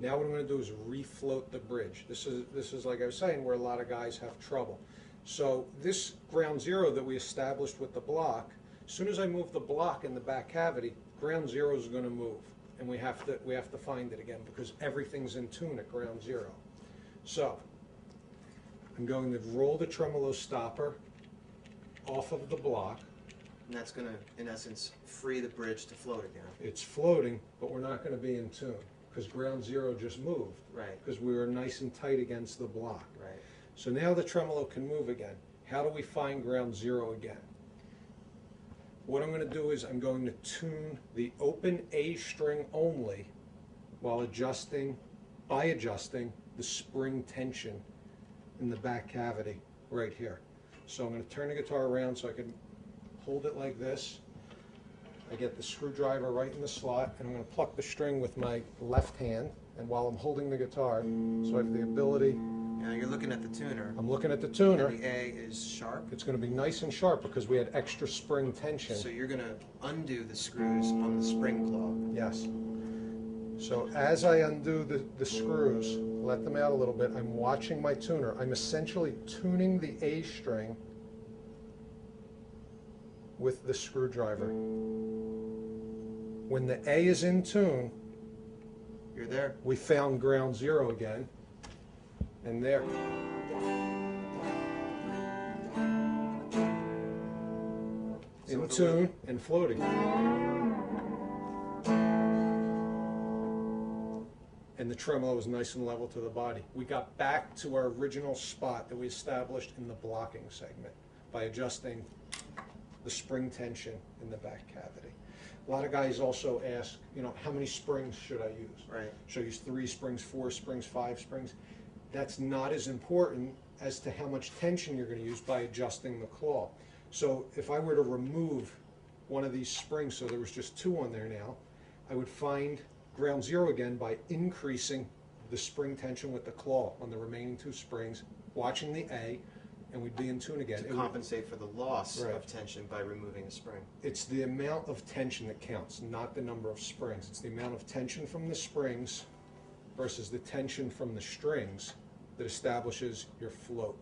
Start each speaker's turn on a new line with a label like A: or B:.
A: Now what I'm going to do is refloat the bridge. This is like I was saying, where a lot of guys have trouble. So this ground zero that we established with the block, as soon as I move the block in the back cavity, ground zero is going to move, and we have to find it again because everything's in tune at ground zero. So I'm going to roll the tremolo stopper off of the block.
B: And that's going to, in essence, free the bridge to float again.
A: It's floating, but we're not going to be in tune because ground zero just moved.
B: Right.
A: Because we were nice and tight against the block.
B: Right.
A: So now the tremolo can move again. How do we find ground zero again? What I'm going to do is I'm going to tune the open A string only while adjusting the spring tension in the back cavity right here. So I'm going to turn the guitar around so I can hold it like this. I get the screwdriver right in the slot, and I'm going to pluck the string with my left hand, and while I'm holding the guitar, so I have the ability.
B: Now you're looking at the tuner.
A: I'm looking at the tuner.
B: And the A is sharp.
A: It's going to be nice and sharp because we had extra spring tension.
B: So you're going to undo the screws on the spring claw.
A: Yes. So as I undo the screws, let them out a little bit, I'm watching my tuner. I'm essentially tuning the A string with the screwdriver. When the A is in tune,
B: you're there.
A: We found ground zero again, and there. In tune and floating. And the tremolo is nice and level to the body. We got back to our original spot that we established in the blocking segment by adjusting the spring tension in the back cavity. A lot of guys also ask, how many springs should I use?
B: Right.
A: Should I use 3 springs, 4 springs, 5 springs? That's not as important as to how much tension you're going to use by adjusting the claw. So if I were to remove one of these springs, so there was just 2 on there now, I would find ground zero again by increasing the spring tension with the claw on the remaining 2 springs, watching the A, and we'd be in tune again.
B: To compensate for the loss of tension by removing a spring.
A: It's the amount of tension that counts, not the number of springs. It's the amount of tension from the springs versus the tension from the strings that establishes your float.